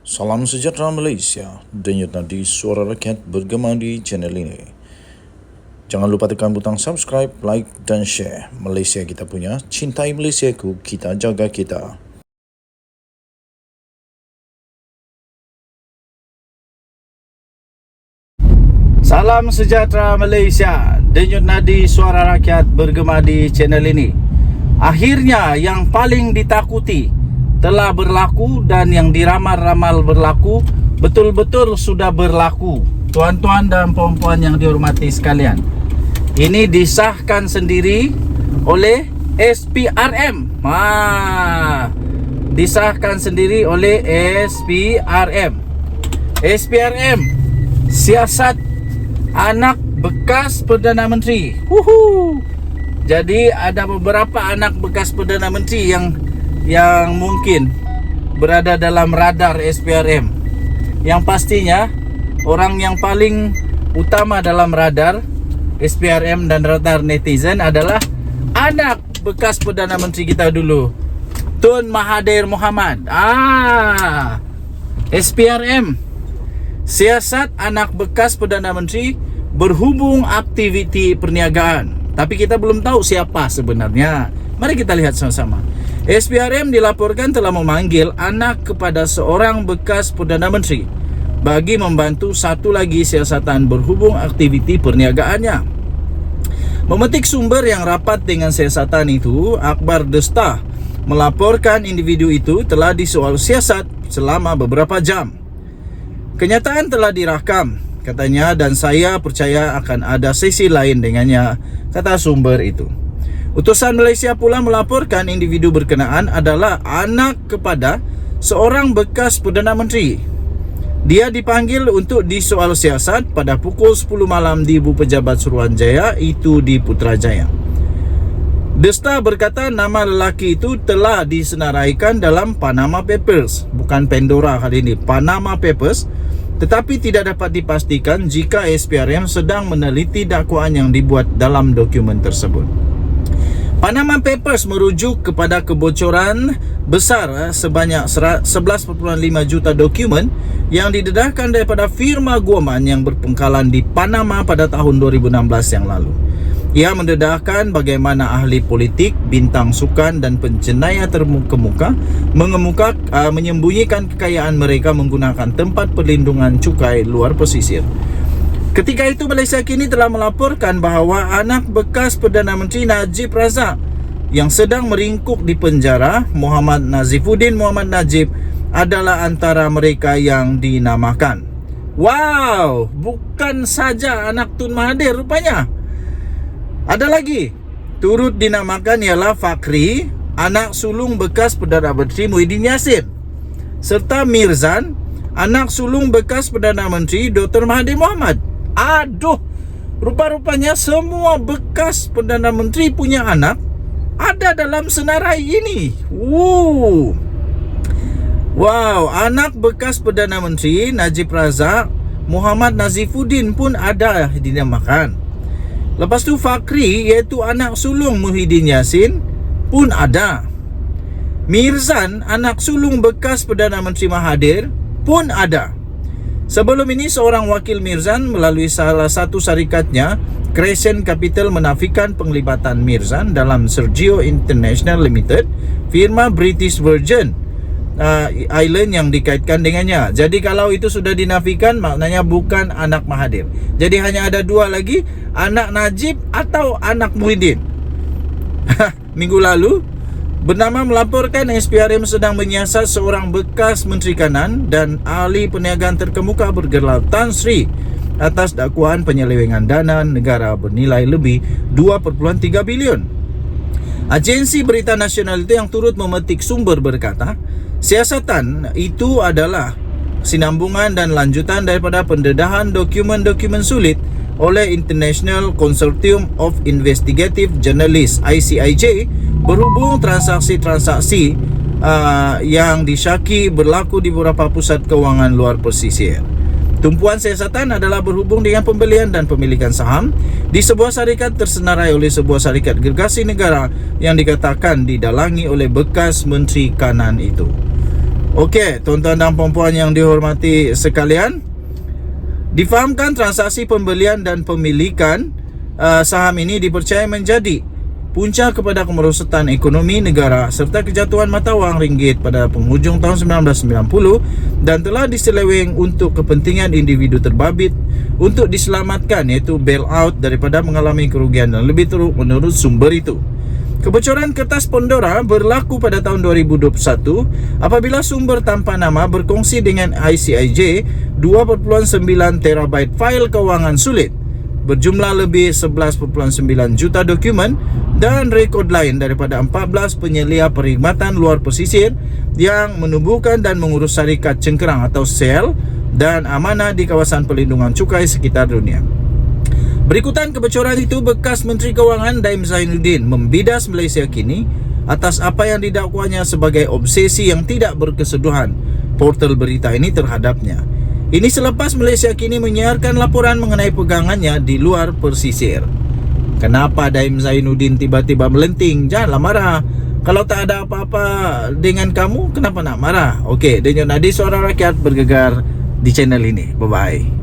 Salam sejahtera Malaysia, denyut nadi suara rakyat bergema di channel ini. Jangan lupa tekan butang subscribe, like dan share. Malaysia kita punya, cintai Malaysiaku, kita jaga kita. Salam sejahtera Malaysia, denyut nadi suara rakyat bergema di channel ini. Akhirnya yang paling ditakuti telah berlaku dan yang diramal-ramal berlaku betul-betul sudah berlaku. Tuan-tuan dan puan-puan yang dihormati sekalian, ini disahkan sendiri oleh SPRM. Disahkan sendiri oleh SPRM. SPRM, siasat anak bekas Perdana Menteri. Jadi ada beberapa anak bekas Perdana Menteri yang mungkin berada dalam radar SPRM. Yang pastinya orang yang paling utama dalam radar SPRM dan radar netizen adalah anak bekas Perdana Menteri kita dulu, Tun Mahathir Mohamad. SPRM, siasat anak bekas Perdana Menteri berhubung aktiviti perniagaan. Tapi kita belum tahu siapa sebenarnya. Mari kita lihat sama-sama. SPRM dilaporkan telah memanggil anak kepada seorang bekas Perdana Menteri bagi membantu satu lagi siasatan berhubung aktiviti perniagaannya. Memetik sumber yang rapat dengan siasatan itu, Akhbar The Star melaporkan individu itu telah disoal siasat selama beberapa jam. Kenyataan telah dirakam, katanya, dan saya percaya akan ada sesi lain dengannya, kata sumber itu. Utusan Malaysia pula melaporkan individu berkenaan adalah anak kepada seorang bekas Perdana Menteri. Dia dipanggil untuk disoal siasat pada pukul 10 malam di Ibu Pejabat Suruhanjaya, itu di Putrajaya. The Star berkata nama lelaki itu telah disenaraikan dalam Panama Papers, bukan Pandora kali ini, Panama Papers, tetapi tidak dapat dipastikan jika SPRM sedang meneliti dakwaan yang dibuat dalam dokumen tersebut. Panama Papers merujuk kepada kebocoran besar sebanyak 11.5 juta dokumen yang didedahkan daripada firma Guoman yang berpengkalan di Panama pada tahun 2016 yang lalu. Ia mendedahkan bagaimana ahli politik, bintang sukan dan penjenayah terkemuka menyembunyikan kekayaan mereka menggunakan tempat perlindungan cukai luar pesisir. Ketika itu Malaysia kini telah melaporkan bahawa anak bekas Perdana Menteri Najib Razak yang sedang meringkuk di penjara, Muhammad Nazifuddin Muhammad Najib, adalah antara mereka yang dinamakan. Wow, bukan saja anak Tun Mahathir rupanya. Ada lagi, turut dinamakan ialah Fakhri, anak sulung bekas Perdana Menteri Muhyiddin Yassin, serta Mirzan, anak sulung bekas Perdana Menteri Dr. Mahathir Mohamad. Aduh, rupa-rupanya semua bekas Perdana Menteri punya anak ada dalam senarai ini. Wow, anak bekas Perdana Menteri Najib Razak, Muhammad Nazifuddin pun ada dinamakan. Lepas tu Fakhri, iaitu anak sulung Muhyiddin Yassin, pun ada. Mirzan, anak sulung bekas Perdana Menteri Mahathir, pun ada. Sebelum ini seorang wakil Mirzan melalui salah satu syarikatnya, Crescent Capital, menafikan penglibatan Mirzan dalam Sergio International Limited, firma British Virgin Island yang dikaitkan dengannya. Jadi kalau itu sudah dinafikan, maknanya bukan anak Mahathir. Jadi hanya ada dua lagi, anak Najib atau anak Muhyiddin. Minggu lalu, Bernama melaporkan SPRM sedang menyiasat seorang bekas Menteri Kanan dan ahli perniagaan terkemuka bergelar Tan Sri atas dakwaan penyelewengan dana negara bernilai lebih 2.3 bilion. Agensi berita nasional itu yang turut memetik sumber berkata, siasatan itu adalah sinambungan dan lanjutan daripada pendedahan dokumen-dokumen sulit oleh International Consortium of Investigative Journalists (ICIJ) berhubung transaksi-transaksi yang disyaki berlaku di beberapa pusat kewangan luar pesisir. Tumpuan siasatan adalah berhubung dengan pembelian dan pemilikan saham di sebuah syarikat tersenarai oleh sebuah syarikat gergasi negara yang dikatakan didalangi oleh bekas Menteri Kanan itu. Okey, tuan-tuan dan puan-puan yang dihormati sekalian, difahamkan transaksi pembelian dan pemilikan saham ini dipercayai menjadi punca kepada kemerosotan ekonomi negara serta kejatuhan mata wang ringgit pada penghujung tahun 1990 dan telah diseleweng untuk kepentingan individu terbabit untuk diselamatkan, iaitu bailout, daripada mengalami kerugian dan lebih teruk menurut sumber itu. Kebocoran kertas Pandora berlaku pada tahun 2021 apabila sumber tanpa nama berkongsi dengan ICIJ 2.9 terabyte fail kewangan sulit berjumlah lebih 11.9 juta dokumen dan rekod lain daripada 14 penyelia perkhidmatan luar pesisir yang menubuhkan dan mengurus syarikat cengkerang atau sel dan amanah di kawasan perlindungan cukai sekitar dunia. Berikutan kebocoran itu, bekas Menteri Kewangan Daim Zainuddin membidas Malaysia kini atas apa yang didakwanya sebagai obsesi yang tidak berkesudahan portal berita ini terhadapnya. Ini selepas Malaysia kini menyiarkan laporan mengenai pegangannya di luar pesisir. Kenapa Daim Zainuddin tiba-tiba melenting? Janganlah marah. Kalau tak ada apa-apa dengan kamu, kenapa nak marah? Okey, Denyut Nadi Suara Rakyat bergegar di channel ini. Bye-bye.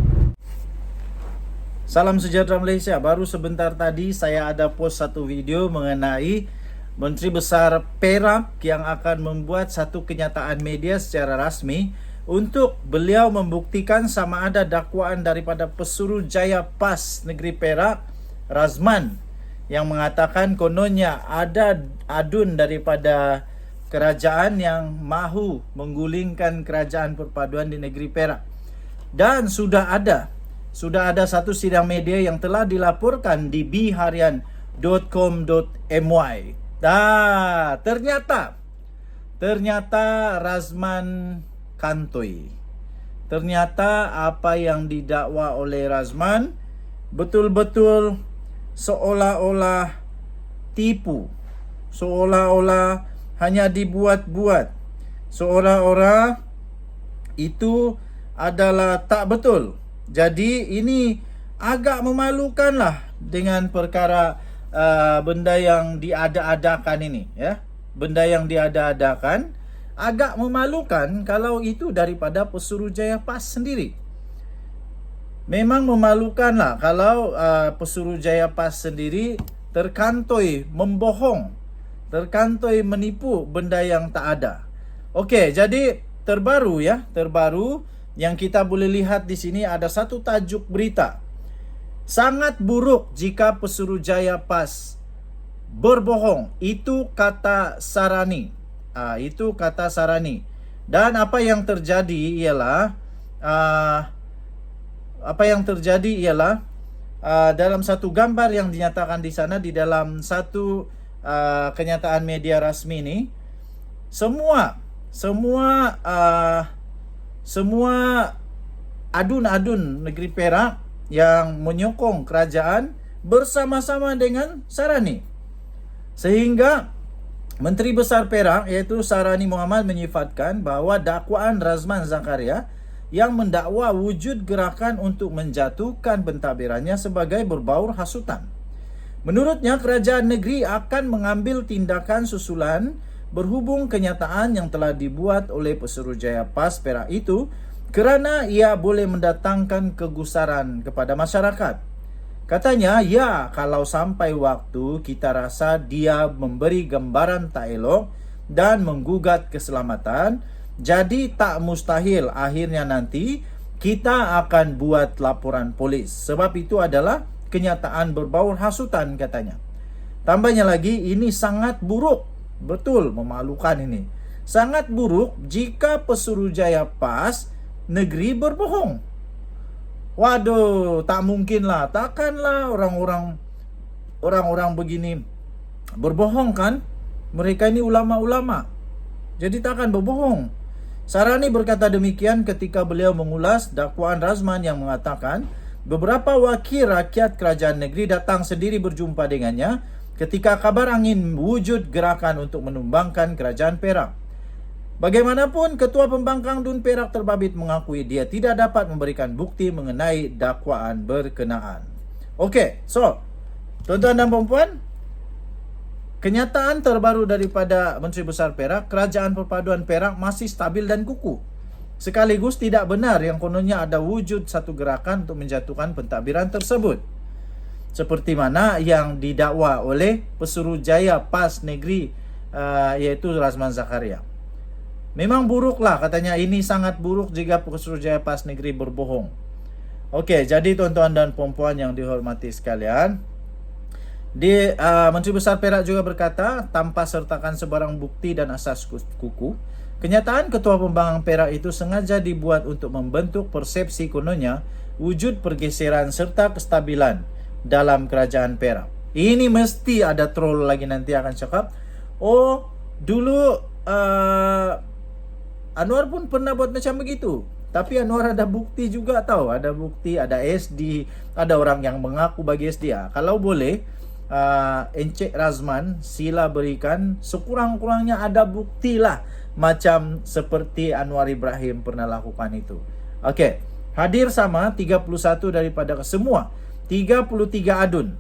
Salam sejahtera Malaysia. Baru sebentar tadi saya ada post satu video mengenai Menteri Besar Perak yang akan membuat satu kenyataan media secara rasmi untuk beliau membuktikan sama ada dakwaan daripada Pesuruhjaya PAS Negeri Perak, Razman, yang mengatakan kononnya ada adun daripada kerajaan yang mahu menggulingkan kerajaan perpaduan di negeri Perak. Dan sudah ada satu sidang media yang telah dilaporkan di bharian.com.my. Ternyata Razman kantoi. Ternyata apa yang didakwa oleh Razman betul-betul seolah-olah tipu, seolah-olah hanya dibuat-buat, seolah-olah itu adalah tak betul. Jadi ini agak memalukan lah dengan perkara benda yang diada-adakan ini, ya. Benda yang diada-adakan agak memalukan kalau itu daripada Pesuruhjaya PAS sendiri. Memang memalukan lah kalau Pesuruhjaya PAS sendiri terkantoi membohong, terkantoi menipu benda yang tak ada. Okey, jadi terbaru yang kita boleh lihat di sini ada satu tajuk berita. Sangat buruk jika Pesuruhjaya PAS berbohong. Itu kata Sarani. Dan apa yang terjadi ialah dalam satu gambar yang dinyatakan di sana, di dalam satu kenyataan media rasmi ini, semua adun-adun negeri Perak yang menyokong kerajaan bersama-sama dengan Sarani. Sehingga Menteri Besar Perak iaitu Sarani Muhammad menyifatkan bahawa dakwaan Razman Zakaria yang mendakwa wujud gerakan untuk menjatuhkan pentadbirannya sebagai berbaur hasutan. Menurutnya, kerajaan negeri akan mengambil tindakan susulan berhubung kenyataan yang telah dibuat oleh Pesuruhjaya PAS Perak itu kerana ia boleh mendatangkan kegusaran kepada masyarakat. Katanya, ya, kalau sampai waktu kita rasa dia memberi gambaran tak elok dan menggugat keselamatan, jadi tak mustahil akhirnya nanti kita akan buat laporan polis. Sebab itu adalah kenyataan berbaur hasutan, katanya. Tambahnya lagi, ini sangat buruk. Betul, memalukan ini. Sangat buruk jika Pesuruhjaya PAS negeri berbohong. Waduh, tak mungkin lah. Takkanlah orang-orang begini berbohong kan? Mereka ini ulama-ulama. Jadi takkan berbohong. Sarani berkata demikian ketika beliau mengulas dakwaan Razman yang mengatakan beberapa wakil rakyat kerajaan negeri datang sendiri berjumpa dengannya ketika kabar angin wujud gerakan untuk menumbangkan kerajaan Perak. Bagaimanapun, Ketua Pembangkang DUN Perak terbabit mengakui dia tidak dapat memberikan bukti mengenai dakwaan berkenaan. Okey, so tuan-tuan dan puan-puan, kenyataan terbaru daripada Menteri Besar Perak, Kerajaan Perpaduan Perak masih stabil dan kukuh. Sekaligus tidak benar yang kononnya ada wujud satu gerakan untuk menjatuhkan pentadbiran tersebut. Seperti mana yang didakwa oleh Pesuruhjaya PAS Negeri iaitu Razman Zakaria. Memang buruklah katanya, ini sangat buruk jika Pesuruhjaya PAS Negeri berbohong. Okey, jadi tuan-tuan dan puan-puan yang dihormati sekalian, Menteri Besar Perak juga berkata, tanpa sertakan sebarang bukti dan asas kukuh, kenyataan Ketua Pembangunan Perak itu sengaja dibuat untuk membentuk persepsi kononnya wujud pergeseran serta kestabilan dalam kerajaan Perak. Ini mesti ada troll lagi nanti akan cakap, oh dulu Anwar pun pernah buat macam begitu. Tapi Anwar ada bukti juga tahu, ada bukti, ada SD, ada orang yang mengaku bagi SD. Kalau boleh, Encik Razman sila berikan sekurang-kurangnya ada bukti lah, macam seperti Anwar Ibrahim pernah lakukan itu. Okey, hadir sama 31 daripada semua 33 adun.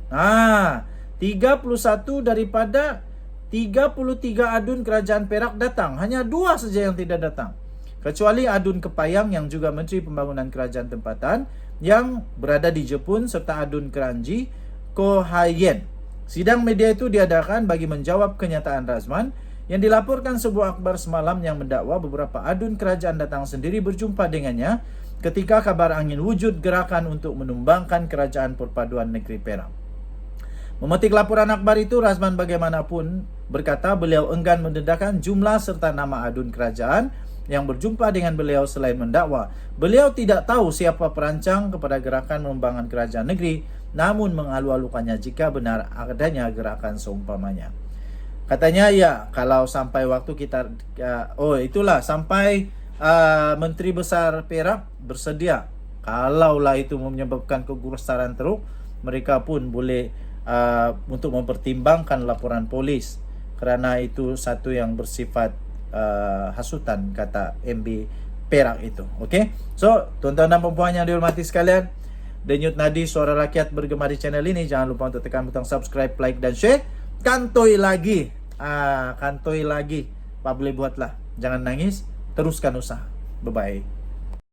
31 daripada 33 adun kerajaan Perak datang. Hanya 2 saja yang tidak datang. Kecuali adun Kepayang yang juga Menteri Pembangunan Kerajaan Tempatan yang berada di Jepun, serta adun Keranji Ko Hayen. Sidang media itu diadakan bagi menjawab kenyataan Razman yang dilaporkan sebuah akhbar semalam yang mendakwa beberapa adun kerajaan datang sendiri berjumpa dengannya ketika kabar angin wujud gerakan untuk menumbangkan Kerajaan Perpaduan Negeri Perak. Memetik laporan akhbar itu, Razman bagaimanapun berkata beliau enggan mendedahkan jumlah serta nama adun kerajaan yang berjumpa dengan beliau selain mendakwa beliau tidak tahu siapa perancang kepada gerakan menumbangkan kerajaan negeri, namun mengalu-alukannya jika benar adanya gerakan seumpamanya. Katanya ya, kalau sampai waktu kita sampai Menteri Besar Perak bersedia, kalaulah itu menyebabkan kegusaran teruk, mereka pun boleh untuk mempertimbangkan laporan polis, kerana itu satu yang bersifat hasutan, kata MB Perak itu. Okey, so tuan-tuan dan puan-puan yang dihormati sekalian, Denyut Nadi Suara Rakyat bergema di channel ini. Jangan lupa untuk tekan butang subscribe, like dan share. Kantoi lagi. Kantoi lagi. Apa boleh buatlah. Jangan nangis, teruskan usaha. Bye-bye.